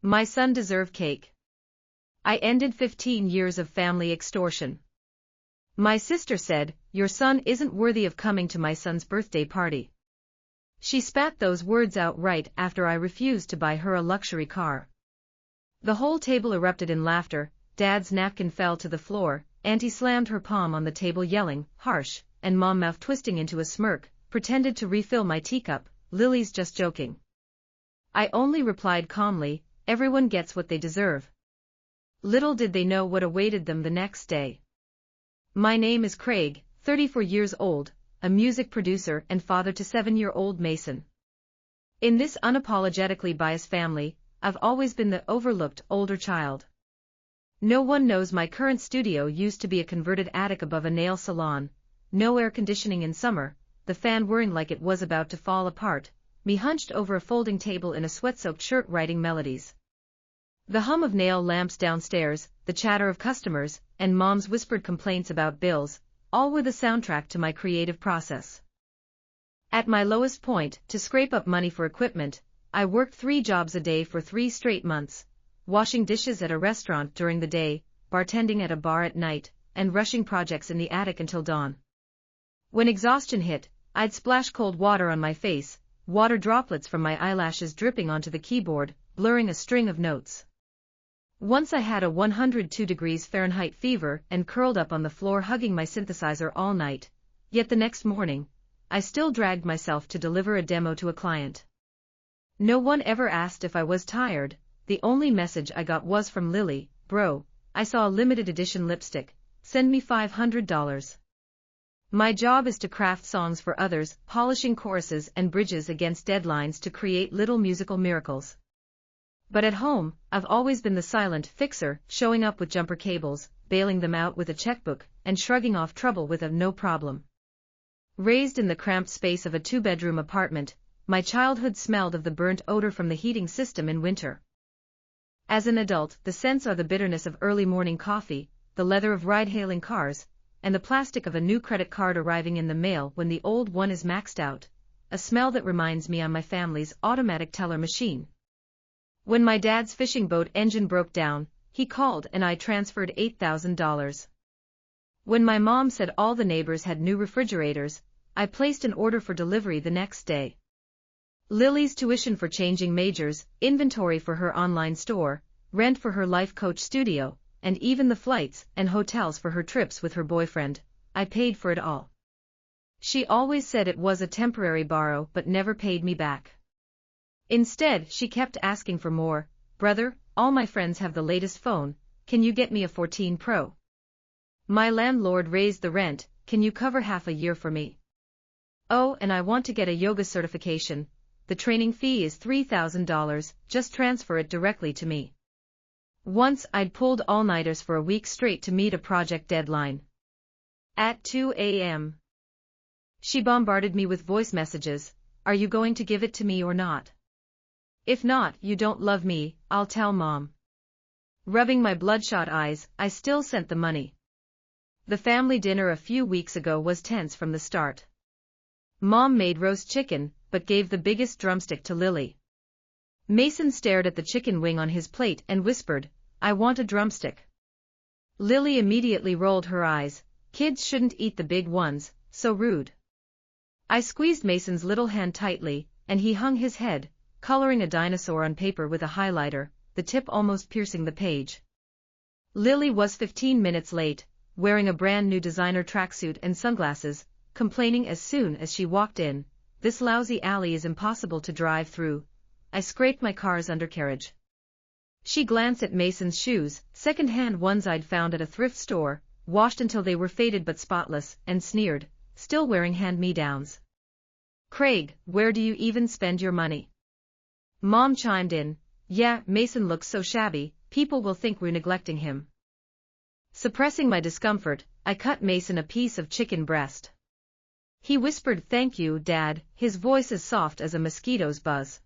My son deserved cake. I ended 15 years of family extortion. My sister said, "Your son isn't worthy of coming to my son's birthday party." She spat those words out right after I refused to buy her a luxury car. The whole table erupted in laughter. Dad's napkin fell to the floor, Auntie slammed her palm on the table yelling, "Harsh," and Mom, mouth twisting into a smirk, pretended to refill my teacup. "Lily's just joking." I only replied calmly, "Everyone gets what they deserve." Little did they know what awaited them the next day. My name is Craig, 34 years old, a music producer and father to 7-year-old Mason. In this unapologetically biased family, I've always been the overlooked older child. No one knows my current studio used to be a converted attic above a nail salon, no air conditioning in summer, the fan whirring like it was about to fall apart, me hunched over a folding table in a sweat-soaked shirt writing melodies. The hum of nail lamps downstairs, the chatter of customers, and Mom's whispered complaints about bills, all were the soundtrack to my creative process. At my lowest point, to scrape up money for equipment, I worked 3 jobs a day for 3 straight months, washing dishes at a restaurant during the day, bartending at a bar at night, and rushing projects in the attic until dawn. When exhaustion hit, I'd splash cold water on my face, water droplets from my eyelashes dripping onto the keyboard, blurring a string of notes. Once I had a 102 degrees Fahrenheit fever and curled up on the floor hugging my synthesizer all night, yet the next morning, I still dragged myself to deliver a demo to a client. No one ever asked if I was tired, the only message I got was from Lily, "Bro, I saw a limited edition lipstick, send me $500. My job is to craft songs for others, polishing choruses and bridges against deadlines to create little musical miracles. But at home, I've always been the silent fixer, showing up with jumper cables, bailing them out with a checkbook, and shrugging off trouble with a no problem." Raised in the cramped space of a 2-bedroom apartment, my childhood smelled of the burnt odor from the heating system in winter. As an adult, the scents are the bitterness of early morning coffee, the leather of ride-hailing cars, and the plastic of a new credit card arriving in the mail when the old one is maxed out, a smell that reminds me I'm my family's automatic teller machine. When my dad's fishing boat engine broke down, he called and I transferred $8,000. When my mom said all the neighbors had new refrigerators, I placed an order for delivery the next day. Lily's tuition for changing majors, inventory for her online store, rent for her life coach studio, and even the flights and hotels for her trips with her boyfriend, I paid for it all. She always said it was a temporary borrow but never paid me back. Instead, she kept asking for more. "Brother, all my friends have the latest phone, can you get me a 14 Pro? My landlord raised the rent, can you cover half a year for me? Oh, and I want to get a yoga certification, the training fee is $3,000, just transfer it directly to me." Once I'd pulled all-nighters for a week straight to meet a project deadline. At 2 a.m. she bombarded me with voice messages, "Are you going to give it to me or not? If not, you don't love me, I'll tell Mom." Rubbing my bloodshot eyes, I still sent the money. The family dinner a few weeks ago was tense from the start. Mom made roast chicken, but gave the biggest drumstick to Lily. Mason stared at the chicken wing on his plate and whispered, "I want a drumstick." Lily immediately rolled her eyes, "Kids shouldn't eat the big ones, so rude." I squeezed Mason's little hand tightly, and he hung his head, coloring a dinosaur on paper with a highlighter, the tip almost piercing the page. Lily was 15 minutes late, wearing a brand new designer tracksuit and sunglasses, complaining as soon as she walked in, "This lousy alley is impossible to drive through. I scraped my car's undercarriage." She glanced at Mason's shoes, second-hand ones I'd found at a thrift store, washed until they were faded but spotless, and sneered, "Still wearing hand-me-downs. Craig, where do you even spend your money?" Mom chimed in, "Yeah, Mason looks so shabby, people will think we're neglecting him." Suppressing my discomfort, I cut Mason a piece of chicken breast. He whispered, "Thank you, Dad," his voice as soft as a mosquito's buzz.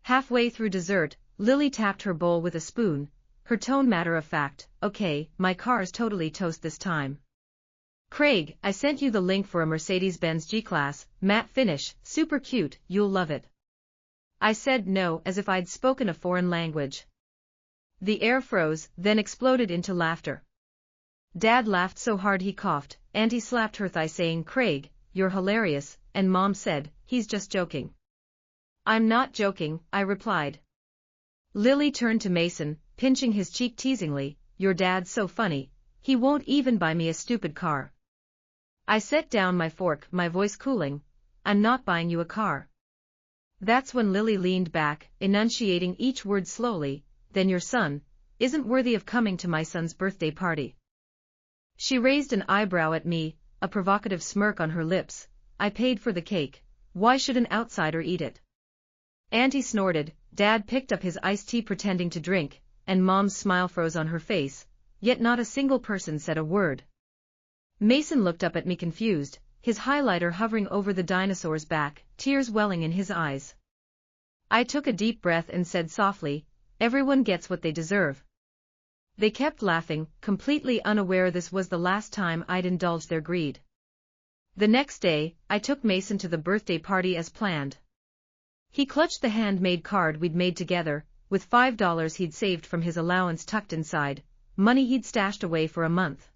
Halfway through dessert, Lily tapped her bowl with a spoon, her tone matter-of-fact, "Okay, my car's totally toast this time. Craig, I sent you the link for a Mercedes-Benz G-Class, matte finish, super cute, you'll love it." I said no as if I'd spoken a foreign language. The air froze, then exploded into laughter. Dad laughed so hard he coughed, Auntie slapped her thigh saying, "Craig, you're hilarious," and Mom said, "He's just joking." "I'm not joking," I replied. Lily turned to Mason, pinching his cheek teasingly, "Your dad's so funny, he won't even buy me a stupid car." I set down my fork, my voice cooling, "I'm not buying you a car." That's when Lily leaned back, enunciating each word slowly, "Then your son isn't worthy of coming to my son's birthday party." She raised an eyebrow at me, a provocative smirk on her lips. "I paid for the cake, why should an outsider eat it?" Auntie snorted, Dad picked up his iced tea pretending to drink, and Mom's smile froze on her face, yet not a single person said a word. Mason looked up at me confused, his highlighter hovering over the dinosaur's back, tears welling in his eyes. I took a deep breath and said softly, "Everyone gets what they deserve." They kept laughing, completely unaware this was the last time I'd indulged their greed. The next day, I took Mason to the birthday party as planned. He clutched the handmade card we'd made together, with $5 he'd saved from his allowance tucked inside, money he'd stashed away for a month.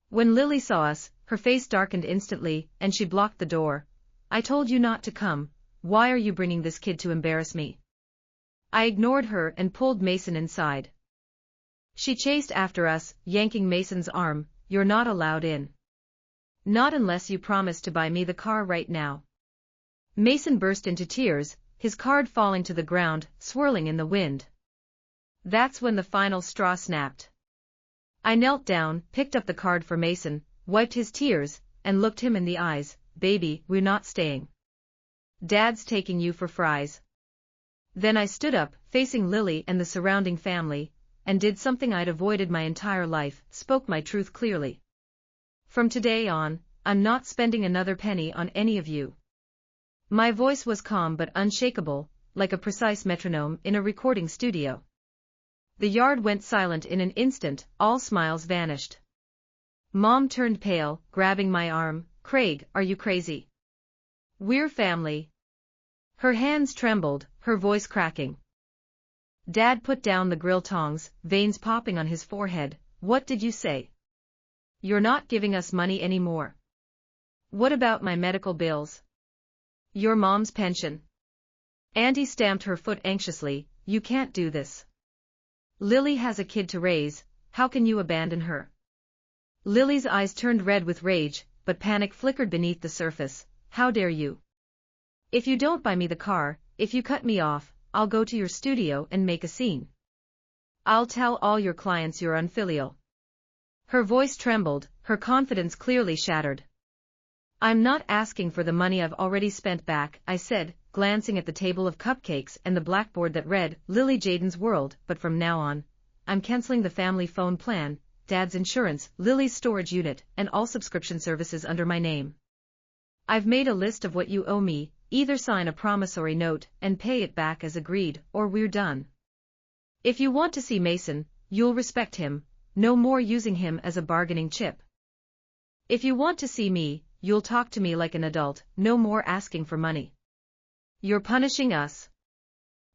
When Lily saw us, her face darkened instantly, and she blocked the door. "I told you not to come, why are you bringing this kid to embarrass me?" I ignored her and pulled Mason inside. She chased after us, yanking Mason's arm, "You're not allowed in. Not unless you promise to buy me the car right now." Mason burst into tears, his card falling to the ground, swirling in the wind. That's when the final straw snapped. I knelt down, picked up the card for Mason, wiped his tears, and looked him in the eyes. "Baby, we're not staying. Dad's taking you for fries." Then I stood up, facing Lily and the surrounding family, and did something I'd avoided my entire life, spoke my truth clearly. "From today on, I'm not spending another penny on any of you." My voice was calm but unshakable, like a precise metronome in a recording studio. The yard went silent in an instant, all smiles vanished. Mom turned pale, grabbing my arm. "Craig, are you crazy? We're family." Her hands trembled, her voice cracking. Dad put down the grill tongs, veins popping on his forehead. "What did you say? You're not giving us money anymore. What about my medical bills? Your mom's pension?" Auntie stamped her foot anxiously. "You can't do this. Lily has a kid to raise, how can you abandon her?" Lily's eyes turned red with rage, but panic flickered beneath the surface. "How dare you? If you don't buy me the car, if you cut me off, I'll go to your studio and make a scene. I'll tell all your clients you're unfilial." Her voice trembled, her confidence clearly shattered. "I'm not asking for the money I've already spent back," I said, glancing at the table of cupcakes and the blackboard that read, "Lily Jaden's World," "but from now on, I'm canceling the family phone plan, Dad's insurance, Lily's storage unit, and all subscription services under my name. I've made a list of what you owe me, either sign a promissory note and pay it back as agreed, or we're done. If you want to see Mason, you'll respect him, no more using him as a bargaining chip. If you want to see me, you'll talk to me like an adult, no more asking for money. You're punishing us,"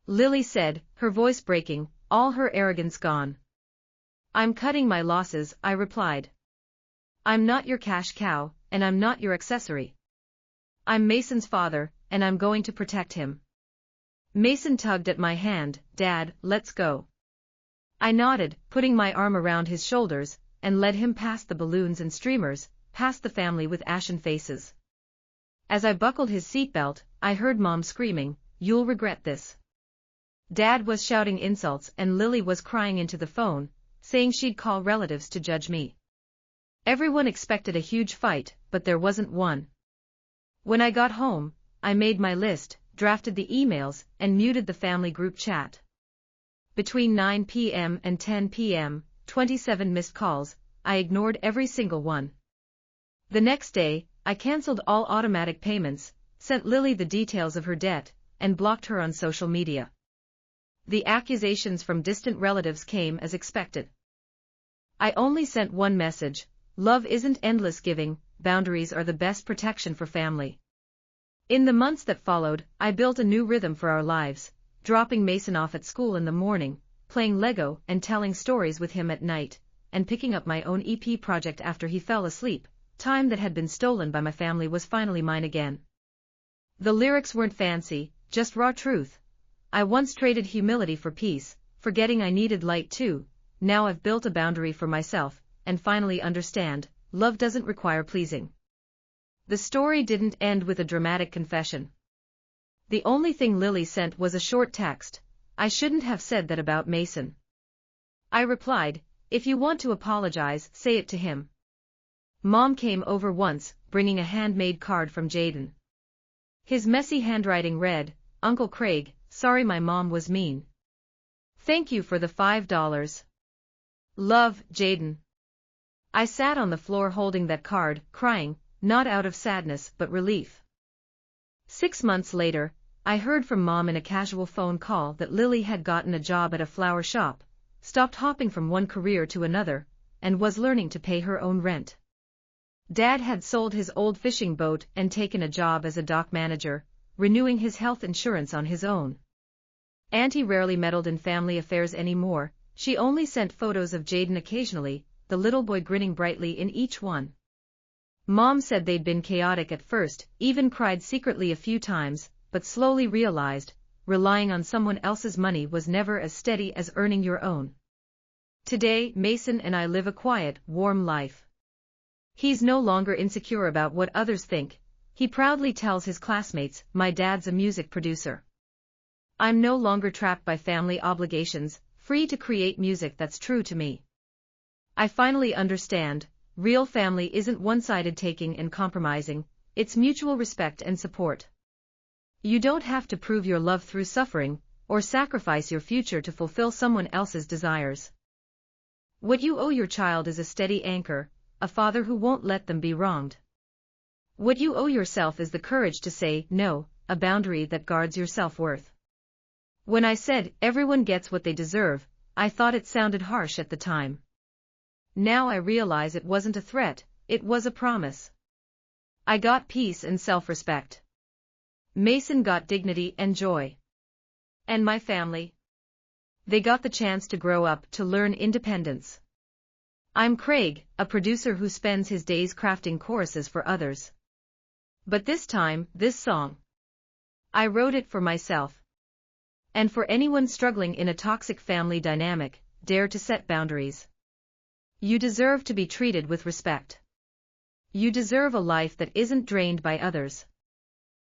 Lily said, her voice breaking, all her arrogance gone. "I'm cutting my losses," I replied. "I'm not your cash cow, and I'm not your accessory. I'm Mason's father, and I'm going to protect him." Mason tugged at my hand. "Dad, let's go." I nodded, putting my arm around his shoulders, and led him past the balloons and streamers, past the family with ashen faces. As I buckled his seatbelt, I heard Mom screaming, "You'll regret this." Dad was shouting insults and Lily was crying into the phone, saying she'd call relatives to judge me. Everyone expected a huge fight, but there wasn't one. When I got home, I made my list, drafted the emails, and muted the family group chat. Between 9 p.m. and 10 p.m., 27 missed calls, I ignored every single one. The next day, I canceled all automatic payments, sent Lily the details of her debt, and blocked her on social media. The accusations from distant relatives came as expected. I only sent one message: love isn't endless giving, boundaries are the best protection for family. In the months that followed, I built a new rhythm for our lives, dropping Mason off at school in the morning, playing Lego and telling stories with him at night, and picking up my own EP project after he fell asleep. Time that had been stolen by my family was finally mine again. The lyrics weren't fancy, just raw truth. I once traded humility for peace, forgetting I needed light too. Now I've built a boundary for myself, and finally understand, love doesn't require pleasing. The story didn't end with a dramatic confession. The only thing Lily sent was a short text. I shouldn't have said that about Mason. I replied, if you want to apologize, say it to him. Mom came over once, bringing a handmade card from Jaden. His messy handwriting read, Uncle Craig, sorry my mom was mean. Thank you for the $5. Love, Jaden. I sat on the floor holding that card, crying, not out of sadness but relief. 6 months later, I heard from Mom in a casual phone call that Lily had gotten a job at a flower shop, stopped hopping from one career to another, and was learning to pay her own rent. Dad had sold his old fishing boat and taken a job as a dock manager, renewing his health insurance on his own. Auntie rarely meddled in family affairs anymore. She only sent photos of Jaden occasionally, the little boy grinning brightly in each one. Mom said they'd been chaotic at first, even cried secretly a few times, but slowly realized, relying on someone else's money was never as steady as earning your own. Today, Mason and I live a quiet, warm life. He's no longer insecure about what others think. He proudly tells his classmates, my dad's a music producer. I'm no longer trapped by family obligations, free to create music that's true to me. I finally understand, real family isn't one-sided taking and compromising, it's mutual respect and support. You don't have to prove your love through suffering, or sacrifice your future to fulfill someone else's desires. What you owe your child is a steady anchor, a father who won't let them be wronged. What you owe yourself is the courage to say no, a boundary that guards your self-worth. When I said, everyone gets what they deserve, I thought it sounded harsh at the time. Now I realize it wasn't a threat, it was a promise. I got peace and self-respect. Mason got dignity and joy. And my family? They got the chance to grow up, to learn independence. I'm Craig, a producer who spends his days crafting choruses for others. But this time, this song. I wrote it for myself. And for anyone struggling in a toxic family dynamic, dare to set boundaries. You deserve to be treated with respect. You deserve a life that isn't drained by others.